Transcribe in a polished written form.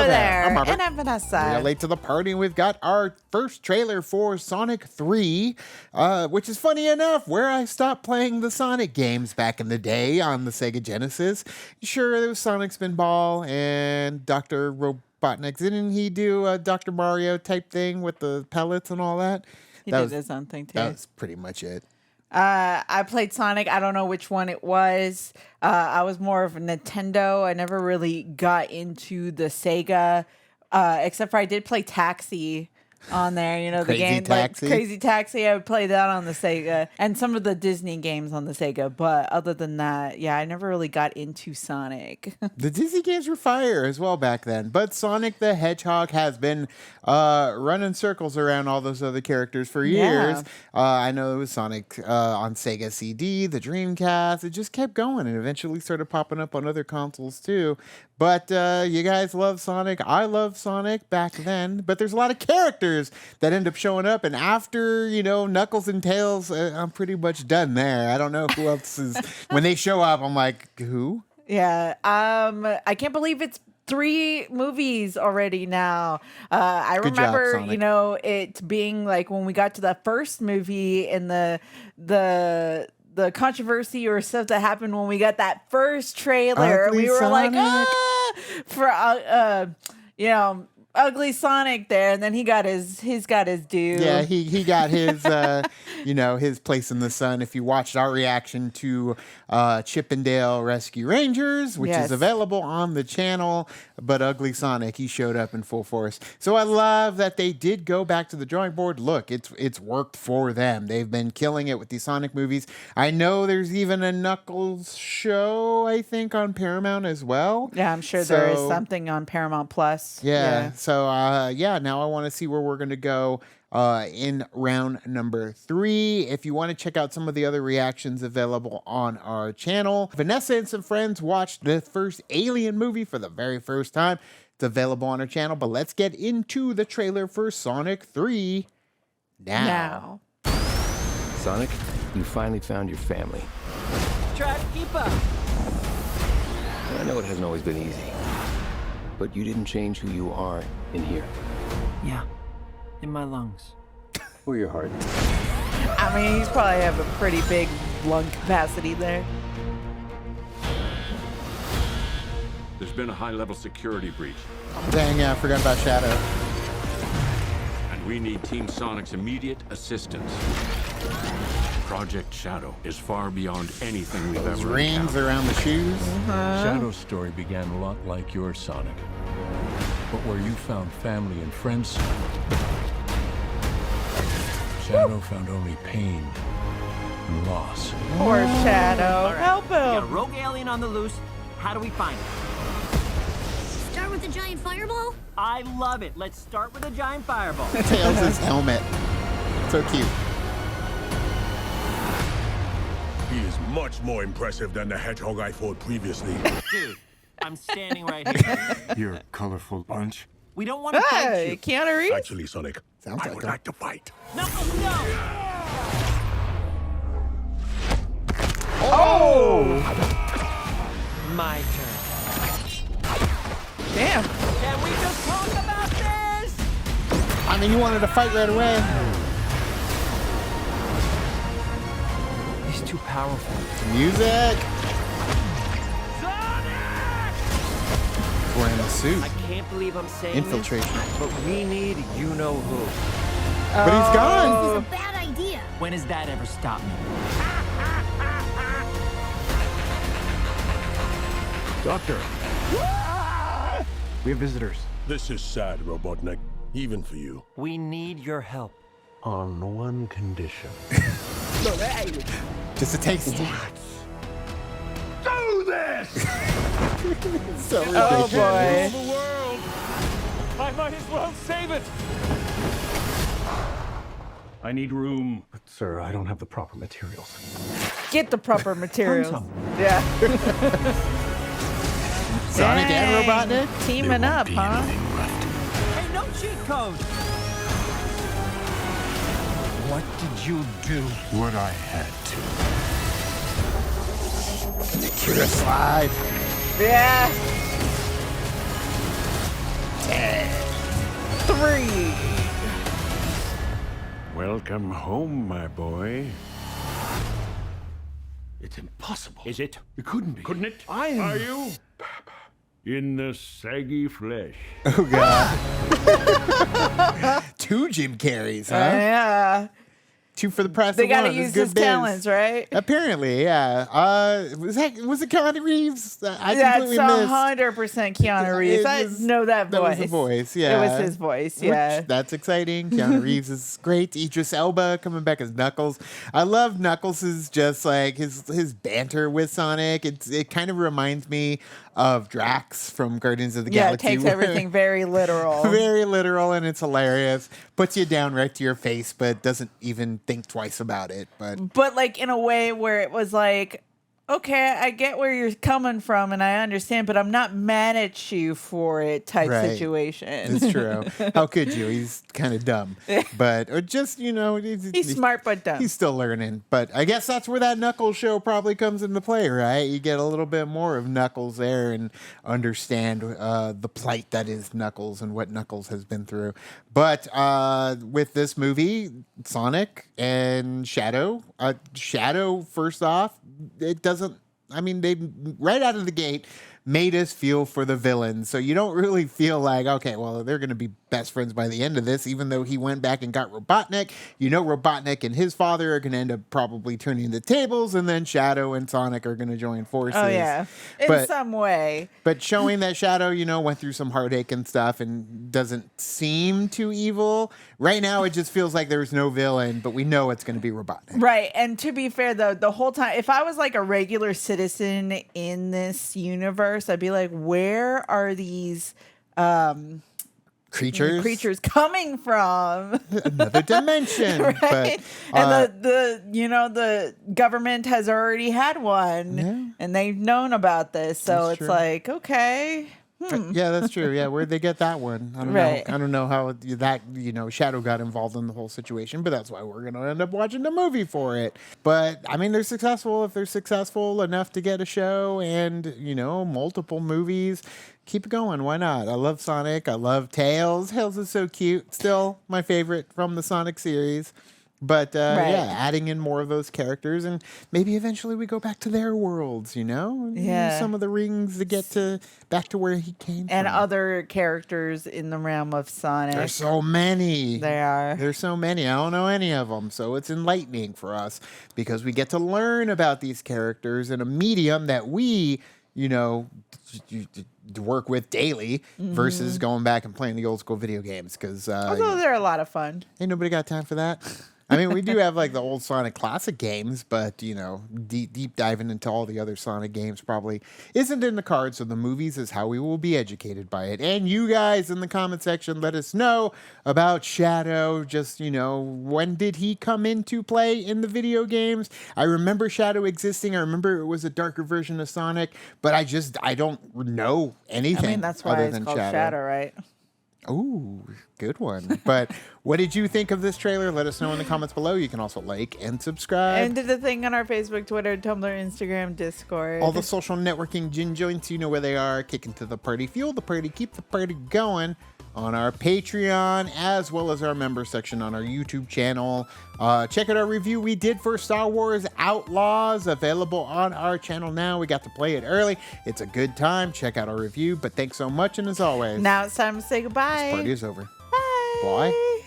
there. I'm Robert. And I'm Vanessa. We are late to the party. We've got our first trailer for Sonic 3, which is funny enough, where I stopped playing the Sonic games back in the day on the Sega Genesis. Sure, there was Sonic Spinball and Dr. Robotnik. Didn't he do a Dr. Mario type thing with the pellets and all that? He did his own thing, too. That was pretty much it. I played Sonic. I don't know which one it was. I was more of a Nintendo. I never really got into the Sega, except for I did play Taxi on there. You know, the game Taxi. like Crazy Taxi. I would play that on the Sega and some of the Disney games on the Sega. But other than that, yeah, I never really got into Sonic. The Disney games were fire as well back then, but Sonic the Hedgehog has been running circles around all those other characters for years. Yeah. I know it was Sonic on Sega CD, the Dreamcast. It just kept going and eventually started popping up on other consoles too. But you guys love Sonic. I love Sonic back then, but there's a lot of characters that end up showing up, and after, Knuckles and Tails, I'm pretty much done there. I don't know who else is. When they show up, I'm like, who? Yeah. I can't believe it's 3 movies already now. I Good job, remember, Sonic. it being like when we got to the first movie and the controversy or stuff that happened when we got that first trailer. Ugly We were Sonic. like, for ugly Sonic there, and then he's got his due. Yeah, he got his his place in the sun. If you watched our reaction to Chippendale Rescue Rangers, which Yes. is available on the channel, but Ugly Sonic, he showed up in full force. So I love that they did go back to the drawing board. Look, it's worked for them. They've been killing it with these Sonic movies. I know there's even a Knuckles show, I think, on Paramount as well. Yeah, I'm sure there is something on Paramount Plus. Yeah. So, now I want to see where we're going to go in round number 3. If you want to check out some of the other reactions available on our channel, Vanessa and some friends watched the first Alien movie for the very first time. It's available on our channel, but let's get into the trailer for Sonic 3 now. Sonic, you finally found your family. Try to keep up. I know it hasn't always been easy, but you didn't change who you are in here. Yeah, in my lungs. Or your heart. I mean, he's probably have a pretty big lung capacity there. There's been a high-level security breach, Dang, yeah, I forgot about Shadow. and we need Team Sonic's immediate assistance. Project Shadow is far beyond anything we've Those ever rings encountered. around the shoes. Shadow's story began a lot like yours, Sonic. But where you found family and friends, Shadow found only pain and loss. Poor Shadow. All right, Help we got a him. rogue alien on the loose. How do we find it? Start with the giant fireball? I love it. Let's start with a giant fireball. Tails' helmet. So cute. He is much more impressive than the hedgehog I fought previously. Dude, I'm standing right here. You're a colorful bunch. We don't want to fight Hey, you. Keanu Reeves. Actually, Sonic, Sounds I like would him. like to fight. No, no. Oh! My turn. Damn. Can we just talk about this? I mean, you wanted to fight right away. He's too powerful. Music. Sonic! Wearing a suit. I can't believe I'm saying Infiltration. this, but we need you-know-who. But he's gone. This is a bad idea. When has that ever stopped me? Doctor! We have visitors. This is sad, Robotnik, even for you. We need your help. On one condition. Just a taste. Do this! So Oh ridiculous. boy. The world! I might as well save it! I need room. But, sir, I don't have the proper materials. Get the proper materials. some. Yeah. Sonic and Dang. Robotnik? Teaming up, huh? Hey, no cheat code. What did you do? What I had to. Cure slide. Yeah. 3. Welcome home, my boy. It's impossible. Is it? It couldn't be. Couldn't it? Are you? In the saggy flesh. Oh, God. 2 Jim Carreys, huh? Yeah. 2 for the price They of got to one. It's use good his biz. talents, right? Apparently, yeah. Was it Keanu Reeves? I That's completely missed. 100% Keanu Reeves. I know that voice. That was the voice, yeah. It was his voice, yeah. That's exciting. Keanu Reeves is great. Idris Elba coming back as Knuckles. I love Knuckles' just like his banter with Sonic. It kind of reminds me of Drax from Guardians of the Yeah, it Galaxy. takes everything very literal. Very literal, and it's hilarious. Puts you down right to your face, but doesn't even think twice about it. But like in a way where it was like, okay, I get where you're coming from and I understand, but I'm not mad at you for it type Right. situation. It's true. How could you? He's kind of dumb. But, or just, He's smart but dumb. He's still learning. But I guess that's where that Knuckles show probably comes into play, right? You get a little bit more of Knuckles there and understand the plight that is Knuckles and what Knuckles has been through. But with this movie, Sonic and Shadow, first off, it doesn't, they right out of the gate made us feel for the villains. So you don't really feel like, okay, well, they're going to be best friends by the end of this, even though he went back and got Robotnik. Robotnik and his father are going to end up probably turning the tables, and then Shadow and Sonic are going to join forces. Oh, yeah. In some way. But showing that Shadow, went through some heartache and stuff and doesn't seem too evil. Right now, it just feels like there's no villain, but we know it's going to be Robotnik. Right. And to be fair, though, the whole time, if I was like a regular citizen in this universe, I'd be like, where are these creatures coming from? Another dimension. Right? But, and the government has already had one and they've known about this. So That's it's true. like, okay. Yeah, that's true. Yeah, where'd they get that one? I don't Right. know. I don't know how that Shadow got involved in the whole situation, but that's why we're gonna end up watching the movie for it. But they're successful. If they're successful enough to get a show and multiple movies, keep it going. Why not? I love Sonic. I love Tails. Tails is so cute. Still my favorite from the Sonic series. But yeah, adding in more of those characters, and maybe eventually we go back to their worlds, Yeah. some of the rings to get back to where he came And from. other characters in the realm of Sonic. There's so many. They are. There's so many. I don't know any of them, so it's enlightening for us because we get to learn about these characters in a medium that we, work with daily versus going back and playing the old school video games. Because Although they're a lot of fun. ain't nobody got time for that. We do have like the old Sonic classic games, but deep diving into all the other Sonic games probably isn't in the cards. So the movies is how we will be educated by it. And you guys in the comment section, let us know about Shadow. Just when did he come into play in the video games? I remember Shadow existing. I remember it was a darker version of Sonic, but I don't know anything. That's why other it's than called Shadow, right? Ooh, good one. But what did you think of this trailer? Let us know in the comments below. You can also like and subscribe. And did the thing on our Facebook, Twitter, Tumblr, Instagram, Discord. All the social networking gin joints, you know where they are. Kick into the party, fuel the party, keep the party going on our Patreon, as well as our member section on our YouTube channel. Check out our review we did for Star Wars Outlaws, available on our channel now. We got to play it early. It's a good time. Check out our review. But thanks so much, and as always, Now it's time to say goodbye. this party is over. Bye. Bye.